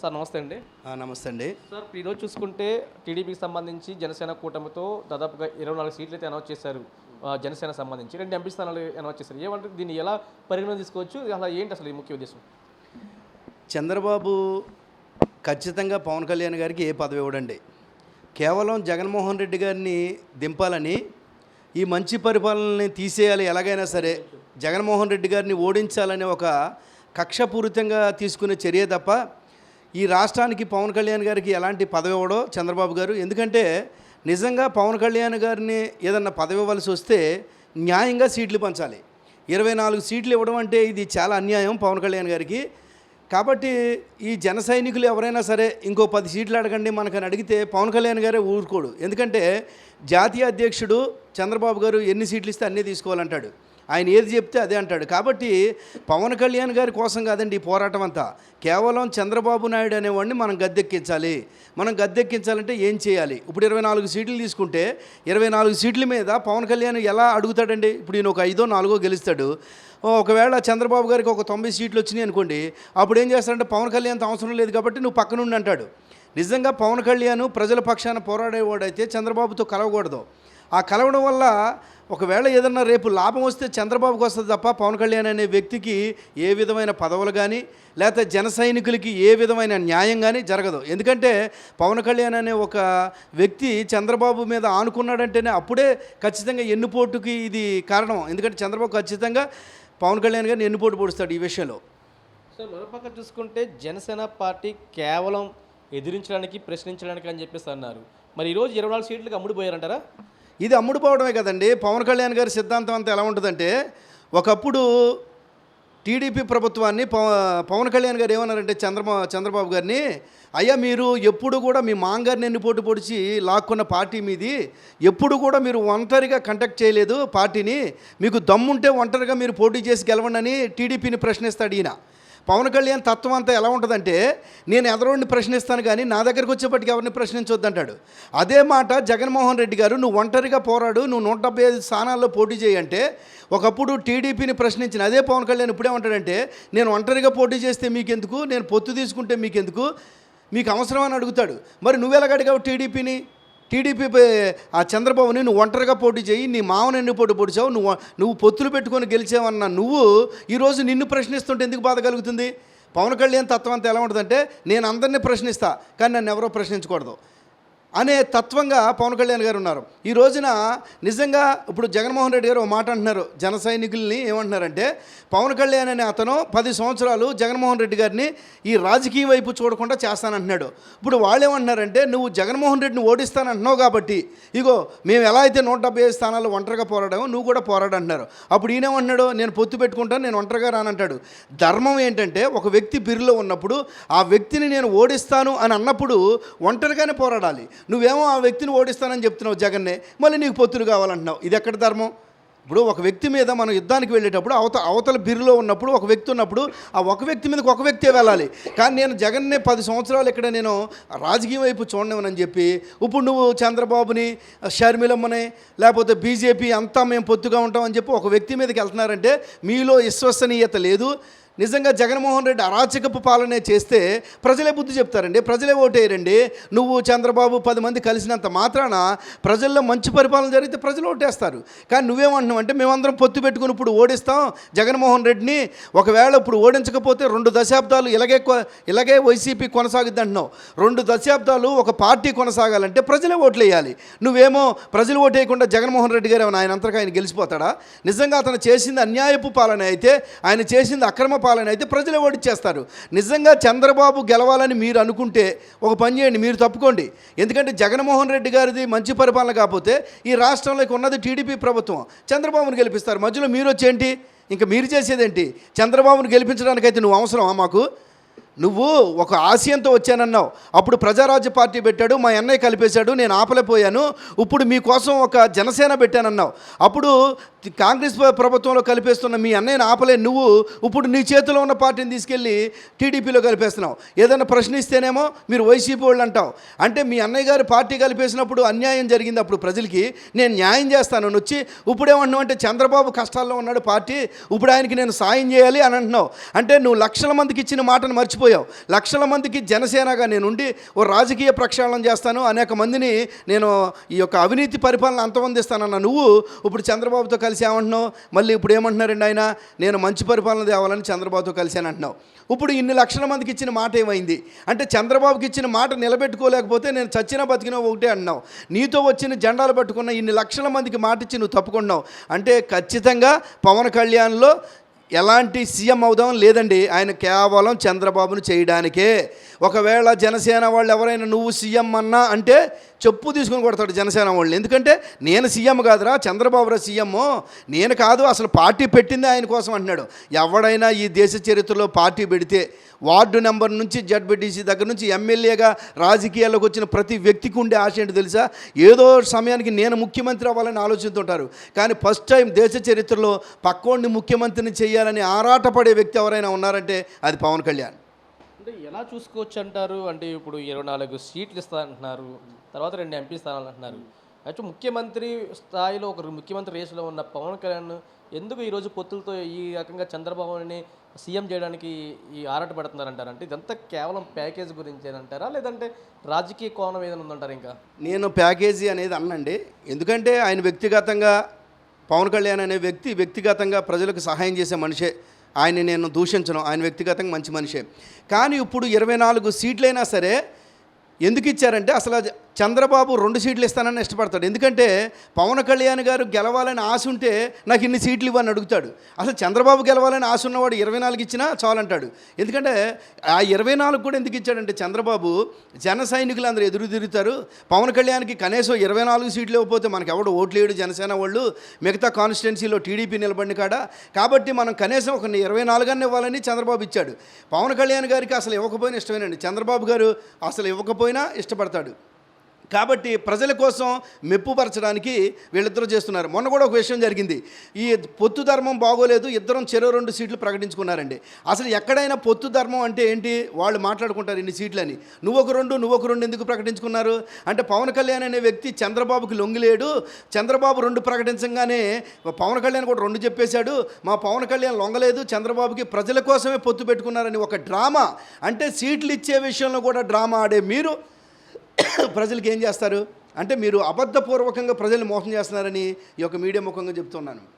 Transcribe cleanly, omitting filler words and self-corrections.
Sir నమస్తే అండి. నమస్తే అండి. సార్ ఈరోజు చూసుకుంటే టీడీపీకి సంబంధించి జనసేన కూటమితో దాదాపుగా 24 సీట్లు అయితే అనౌన్స్ చేశారు. జనసేన సంబంధించి 2 ఎంపీ స్థానాలు అనౌన్స్ చేశారు. ఏమంటే దీన్ని ఎలా పరిగణన తీసుకోవచ్చు, అలా ఏంటి అసలు ఈ ముఖ్య ఉద్దేశం? చంద్రబాబు ఖచ్చితంగా పవన్ కళ్యాణ్ గారికి ఏ పదవి ఇవ్వడండి. కేవలం జగన్మోహన్ రెడ్డి గారిని దింపాలని, ఈ మంచి పరిపాలనని తీసేయాలి, ఎలాగైనా సరే జగన్మోహన్ రెడ్డి గారిని ఓడించాలనే ఒక కక్షపూరితంగా తీసుకునే చర్య తప్ప ఈ రాష్ట్రానికి పవన్ కళ్యాణ్ గారికి ఎలాంటి పదవి ఇవ్వడో చంద్రబాబు గారు. ఎందుకంటే నిజంగా పవన్ కళ్యాణ్ గారిని ఏదన్నా పదవి ఇవ్వాల్సి వస్తే న్యాయంగా సీట్లు పంచాలి. 24 సీట్లు ఇవ్వడం అంటే ఇది చాలా అన్యాయం పవన్ కళ్యాణ్ గారికి. కాబట్టి ఈ జన సైనికులు ఎవరైనా సరే ఇంకో 10 సీట్లు అడగండి మనకని అడిగితే పవన్ కళ్యాణ్ గారే ఊరుకోడు. ఎందుకంటే జాతీయ అధ్యక్షుడు చంద్రబాబు గారు ఎన్ని సీట్లు ఇస్తే అన్నీ తీసుకోవాలంటాడు. ఆయన ఏది చెప్తే అదే అంటాడు. కాబట్టి పవన్ కళ్యాణ్ గారి కోసం కాదండి ఈ పోరాటం అంతా. కేవలం చంద్రబాబు నాయుడు అనేవాడిని మనం గద్దెక్కించాలి. మనం గద్దెక్కించాలంటే ఏం చేయాలి? ఇప్పుడు 24 సీట్లు తీసుకుంటే 24 సీట్ల మీద పవన్ కళ్యాణ్ ఎలా అడుగుతాడండి? ఇప్పుడు ఈయన ఒక 5ో 4ో గెలుస్తాడు. ఒకవేళ చంద్రబాబు గారికి ఒక 90 సీట్లు వచ్చినాయి అనుకోండి, అప్పుడు ఏం చేస్తాడంటే పవన్ కళ్యాణ్తో అవసరం లేదు కాబట్టి నువ్వు పక్కనుండి అంటాడు. నిజంగా పవన్ కళ్యాణ్ ప్రజల పక్షాన పోరాడేవాడైతే చంద్రబాబుతో కలవకూడదు. ఆ కలవడం వల్ల ఒకవేళ ఏదన్నా రేపు లాభం వస్తే చంద్రబాబుకి వస్తుంది తప్ప పవన్ కళ్యాణ్ అనే వ్యక్తికి ఏ విధమైన పదవులు కానీ లేకపోతే జన సైనికులకి ఏ విధమైన న్యాయం కానీ జరగదు. ఎందుకంటే పవన్ కళ్యాణ్ అనే ఒక వ్యక్తి చంద్రబాబు మీద ఆనుకున్నాడంటేనే అప్పుడే ఖచ్చితంగా ఎన్నుపోటుకి ఇది కారణం. ఎందుకంటే చంద్రబాబు ఖచ్చితంగా పవన్ కళ్యాణ్ గారిని ఎన్నుపోటు పొడుస్తాడు ఈ విషయంలో. సార్ మరోపక్క చూసుకుంటే జనసేన పార్టీ కేవలం ఎదిరించడానికి, ప్రశ్నించడానికి అని చెప్పేసి అన్నారు. మరి ఈరోజు 24 సీట్లకు అమ్ముడుపోయారంటారా? ఇది అమ్ముడుపోవడమే కదండి. పవన్ కళ్యాణ్ గారి సిద్ధాంతం అంతా ఎలా ఉంటుందంటే, ఒకప్పుడు టీడీపీ ప్రభుత్వాన్ని పవన్ కళ్యాణ్ గారు ఏమన్నారంటే చంద్రబాబు గారిని, అయ్యా మీరు ఎప్పుడు కూడా మీ మాంగారిని ఎన్నిపోటు పొడిచి లాక్కున్న పార్టీ మీది, ఎప్పుడు కూడా మీరు ఒంటరిగా కండక్ట్ చేయలేదు పార్టీని, మీకు దమ్ముంటే ఒంటరిగా మీరు పోటీ చేసి గెలవండి అని టీడీపీని ప్రశ్నిస్తాడు ఈయన. పవన్ కళ్యాణ్ తత్వం అంతా ఎలా ఉంటుందంటే, నేను ఎదరోడిని ప్రశ్నిస్తాను కానీ నా దగ్గరకు వచ్చేప్పటికి ఎవరిని ప్రశ్నించొద్దంటాడు. అదే మాట జగన్మోహన్ రెడ్డి గారు, నువ్వు ఒంటరిగా పోరాడు, నువ్వు 175 స్థానాల్లో పోటీ చేయంటే, ఒకప్పుడు టీడీపీని ప్రశ్నించిన అదే పవన్ కళ్యాణ్ ఇప్పుడేమంటాడంటే, నేను ఒంటరిగా పోటీ చేస్తే మీకెందుకు, నేను పొత్తు తీసుకుంటే మీకెందుకు, మీకు అవసరం అని అడుగుతాడు. మరి నువ్వెలాగడిగావు టీడీపీ ఆ చంద్రబాబుని నువ్వు ఒంటరిగా పోటీ చేయి, నీ మామని ఎన్ని పోటీ పొడిచావు, నువ్వు పొత్తులు పెట్టుకొని గెలిచావన్న నువ్వు ఈరోజు నిన్ను ప్రశ్నిస్తుంటే ఎందుకు బాధ కలుగుతుంది? పవన్ కళ్యాణ్ తత్వం అంతా ఎలా ఉంటుందంటే, నేను అందరినీ ప్రశ్నిస్తా కానీ నన్ను ఎవరో ప్రశ్నించకూడదు అనే తత్వంగా పవన్ కళ్యాణ్ గారు ఉన్నారు. ఈ రోజున నిజంగా ఇప్పుడు జగన్మోహన్ రెడ్డి గారు ఒక మాట అంటున్నారు జన సైనికుల్ని. ఏమంటున్నారంటే, పవన్ కళ్యాణ్ అనే అతను 10 సంవత్సరాలు జగన్మోహన్ రెడ్డి గారిని ఈ రాజకీయ వైపు చూడకుండా చేస్తానంటున్నాడు. ఇప్పుడు వాళ్ళు ఏమంటున్నారంటే, నువ్వు జగన్మోహన్ రెడ్డిని ఓడిస్తానంటున్నావు కాబట్టి ఇగో మేము ఎలా అయితే 175 స్థానాల్లో ఒంటరిగా పోరాడామో నువ్వు కూడా పోరాడంటున్నారు. అప్పుడు ఈయనేమంటున్నాడు, నేను పొత్తు పెట్టుకుంటాను, నేను ఒంటరిగా రానంటాడు. ధర్మం ఏంటంటే, ఒక వ్యక్తి బిరులో ఉన్నప్పుడు ఆ వ్యక్తిని నేను ఓడిస్తాను అని అన్నప్పుడు ఒంటరిగానే పోరాడాలి. నువ్వేమో ఆ వ్యక్తిని ఓడిస్తానని చెప్తున్నావు జగన్నే, మళ్ళీ నీకు పొత్తులు కావాలంటున్నావు. ఇది ఎక్కడ ధర్మం? ఇప్పుడు ఒక వ్యక్తి మీద మనం యుద్ధానికి వెళ్ళేటప్పుడు అవతల బిరులో ఉన్నప్పుడు ఒక వ్యక్తి ఉన్నప్పుడు ఆ ఒక వ్యక్తి మీదకి ఒక వ్యక్తే వెళ్ళాలి. కానీ నేను జగన్నే 10 సంవత్సరాలు ఇక్కడ నేను రాజకీయ వైపు చూడనివ్వనని చెప్పి ఇప్పుడు నువ్వు చంద్రబాబుని, షర్మిలమ్మని, లేకపోతే బీజేపీ అంతా మేము పొత్తుగా ఉంటామని చెప్పి ఒక వ్యక్తి మీదకి వెళ్తున్నారంటే మీలో విశ్వసనీయత లేదు. నిజంగా జగన్మోహన్ రెడ్డి అరాచకపు పాలనే చేస్తే ప్రజలే బుద్ధి చెప్తారండి, ప్రజలే ఓటేయరండి. నువ్వు చంద్రబాబు 10 మంది కలిసినంత మాత్రాన ప్రజల్లో మంచి పరిపాలన జరిగితే ప్రజలు ఓటేస్తారు. కానీ నువ్వేమంటున్నావు అంటే, మేమందరం పొత్తు పెట్టుకుని ఇప్పుడు ఓడిస్తాం జగన్మోహన్ రెడ్డిని, ఒకవేళ ఇప్పుడు ఓడించకపోతే 2 దశాబ్దాలు ఇలాగే వైసీపీ కొనసాగుద్ది అంటున్నావు. 2 దశాబ్దాలు ఒక పార్టీ కొనసాగాలంటే ప్రజలే ఓట్లు వేయాలి. నువ్వేమో ప్రజలు ఓటేయకుండా జగన్మోహన్ రెడ్డి గారు ఆయన అంతగా ఆయన గెలిచిపోతాడా? నిజంగా అతను చేసింది అన్యాయపు పాలన అయితే, ఆయన చేసింది అక్రమ పాలన అయితే ప్రజలే ఓడిచ్చేస్తారు. నిజంగా చంద్రబాబు గెలవాలని మీరు అనుకుంటే ఒక పని చేయండి, మీరు తప్పుకోండి. ఎందుకంటే జగన్మోహన్ రెడ్డి గారిది మంచి పరిపాలన కాకపోతే ఈ రాష్ట్రంలోకి ఉన్నది టీడీపీ ప్రభుత్వం, చంద్రబాబును గెలిపిస్తారు. మధ్యలో మీరు వచ్చేంటి? ఇంకా మీరు చేసేదేంటి? చంద్రబాబును గెలిపించడానికైతే నువ్వు అవసరమా మాకు? నువ్వు ఒక ఆశయంతో వచ్చానన్నావు, అప్పుడు ప్రజారాజ్య పార్టీ పెట్టాడు, మా అన్నయ్య కలిపేశాడు, నేను ఆపలేకపోయాను, ఇప్పుడు మీకోసం ఒక జనసేన పెట్టానన్నావు. అప్పుడు కాంగ్రెస్ ప్రభుత్వంలో కలిపేస్తున్న మీ అన్నయ్యను ఆపలే నువ్వు, ఇప్పుడు నీ చేతిలో ఉన్న పార్టీని తీసుకెళ్ళి టీడీపీలో కలిపేస్తున్నావు. ఏదైనా ప్రశ్నిస్తేనేమో మీరు వైసీపీ వాళ్ళు అంటావు. అంటే మీ అన్నయ్య గారు పార్టీ కలిపేసినప్పుడు అన్యాయం జరిగింది, అప్పుడు ప్రజలకి నేను న్యాయం చేస్తాను వచ్చి ఇప్పుడేమన్నావు అంటే చంద్రబాబు కష్టాల్లో ఉన్నాడు పార్టీ, ఇప్పుడు ఆయనకి నేను సాయం చేయాలి అని అంటున్నావు. అంటే నువ్వు లక్షల మందికి ఇచ్చిన మాటను మర్చిపో మర్చిపోయావు. లక్షల మందికి జనసేనగా నేనుండి ఓ రాజకీయ ప్రక్షాళన చేస్తాను, అనేక మందిని నేను ఈ యొక్క అవినీతి పరిపాలన అంతమందిస్తానన్న నువ్వు ఇప్పుడు చంద్రబాబుతో కలిసి ఏమంటున్నావు? మళ్ళీ ఇప్పుడు ఏమంటున్నారండి ఆయన, నేను మంచి పరిపాలన తేవాలని చంద్రబాబుతో కలిసి అని అంటున్నావు. ఇప్పుడు ఇన్ని లక్షల మందికి ఇచ్చిన మాట ఏమైంది అంటే, చంద్రబాబుకి ఇచ్చిన మాట నిలబెట్టుకోలేకపోతే నేను చచ్చినా బతికినా ఒకటే అన్నావు. నీతో వచ్చిన జెండాలు పట్టుకున్న ఇన్ని లక్షల మందికి మాట ఇచ్చి నువ్వు తప్పుకున్నావు అంటే ఖచ్చితంగా పవన్ కళ్యాణ్లో ఎలాంటి సీఎం అవుదాం లేదండి. ఆయన కేవలం చంద్రబాబును చేయడానికే. ఒకవేళ జనసేన వాళ్ళు ఎవరైనా నువ్వు సీఎం అన్నా అంటే చెప్పు తీసుకుని కొడతాడు జనసేన వాళ్ళు. ఎందుకంటే నేను సీఎం కాదురా, చంద్రబాబురా సీఎం, నేను కాదు, అసలు పార్టీ పెట్టింది ఆయన కోసం అంటున్నాడు. ఎవడైనా ఈ దేశ చరిత్రలో పార్టీ పెడితే వార్డు నెంబర్ నుంచి జడ్పీటీసీ దగ్గర నుంచి ఎమ్మెల్యేగా రాజకీయాల్లోకి వచ్చిన ప్రతి వ్యక్తికి ఉండే ఆశ ఏంటి తెలుసా? ఏదో సమయానికి నేను ముఖ్యమంత్రి అవ్వాలని ఆలోచిస్తుంటారు. కానీ ఫస్ట్ టైం దేశ చరిత్రలో పక్కోడిని ముఖ్యమంత్రిని చేయాలని ఆరాటపడే వ్యక్తి ఎవరైనా ఉన్నారంటే అది పవన్ కళ్యాణ్. అంటే ఎలా చూసుకోవచ్చు అంటారు? అంటే ఇప్పుడు 24 సీట్లు ఇస్తానంటున్నారు, తర్వాత 2 ఎంపీ స్థానాలు అంటున్నారు. యాక్చువల్ ముఖ్యమంత్రి స్థాయిలో ఒక ముఖ్యమంత్రి రేసులో ఉన్న పవన్ కళ్యాణ్ ఎందుకు ఈరోజు పొత్తులతో ఈ రకంగా చంద్రబాబుని సీఎం చేయడానికి ఈ ఆరాట పడుతున్నారంటారు? అంటే ఇదంతా కేవలం ప్యాకేజ్ గురించి అంటారా, లేదంటే రాజకీయ కోణం ఏదైనా ఉందంటారు? ఇంకా నేను ప్యాకేజీ అనేది అన్నండి. ఎందుకంటే ఆయన వ్యక్తిగతంగా, పవన్ కళ్యాణ్ అనే వ్యక్తిగతంగా ప్రజలకు సహాయం చేసే మనిషే. ఆయన్ని నేను దూషించను, ఆయన వ్యక్తిగతంగా మంచి మనిషే. కానీ ఇప్పుడు 24 సీట్లైనా సరే ఎందుకు ఇచ్చారంటే, అసలు చంద్రబాబు 2 సీట్లు ఇస్తానని ఇష్టపడతాడు. ఎందుకంటే పవన్ కళ్యాణ్ గారు గెలవాలని ఆశ ఉంటే నాకు ఇన్ని సీట్లు ఇవ్వని అడుగుతాడు. అసలు చంద్రబాబు గెలవాలని ఆశ ఉన్నవాడు 24 ఇచ్చినా చాలంటాడు. ఎందుకంటే ఆ 24 కూడా ఎందుకు ఇచ్చాడంటే, చంద్రబాబు జన సైనికులు అందరూ ఎదురు తిరుగుతారు, పవన్ కళ్యాణ్కి కనీసం 24 సీట్లు ఇవ్వకపోతే మనకు ఎవడు ఓట్లు వేయడు జనసేన వాళ్ళు, మిగతా కాన్స్టిట్యున్సీలో టీడీపీ నిలబడిన కాడ, కాబట్టి మనం కనీసం ఒక 24 అన్న ఇవ్వాలని చంద్రబాబు ఇచ్చాడు. పవన్ కళ్యాణ్ గారికి అసలు ఇవ్వకపోయినా ఇష్టమేనండి, చంద్రబాబు గారు అసలు ఇవ్వకపోయినా ఇష్టపడతాడు. కాబట్టి ప్రజల కోసం మెప్పుపరచడానికి వీళ్ళిద్దరూ చేస్తున్నారు. మొన్న కూడా ఒక విషయం జరిగింది, ఈ పొత్తు ధర్మం బాగోలేదు, ఇద్దరం చెరో 2 సీట్లు ప్రకటించుకున్నారండి. అసలు ఎక్కడైనా పొత్తు ధర్మం అంటే ఏంటి? వాళ్ళు మాట్లాడుకుంటారు ఇన్ని సీట్లని, నువ్వు ఒక రెండు ఎందుకు ప్రకటించుకున్నారు అంటే, పవన్ కళ్యాణ్ అనే వ్యక్తి చంద్రబాబుకి లొంగిలేడు, చంద్రబాబు 2 ప్రకటించగానే పవన్ కళ్యాణ్ కూడా 2 చెప్పేశాడు, మా పవన్ కళ్యాణ్ లొంగలేదు, చంద్రబాబుకి ప్రజల కోసమే పొత్తు పెట్టుకున్నారని ఒక డ్రామా. అంటే సీట్లు ఇచ్చే విషయంలో కూడా డ్రామా ఆడే మీరు ప్రజలకు ఏం చేస్తారు అంటే, మీరు అబద్ధపూర్వకంగా ప్రజల్ని మోసం చేస్తున్నారని ఈ యొక్క మీడియా ముఖంగా చెప్తున్నాను.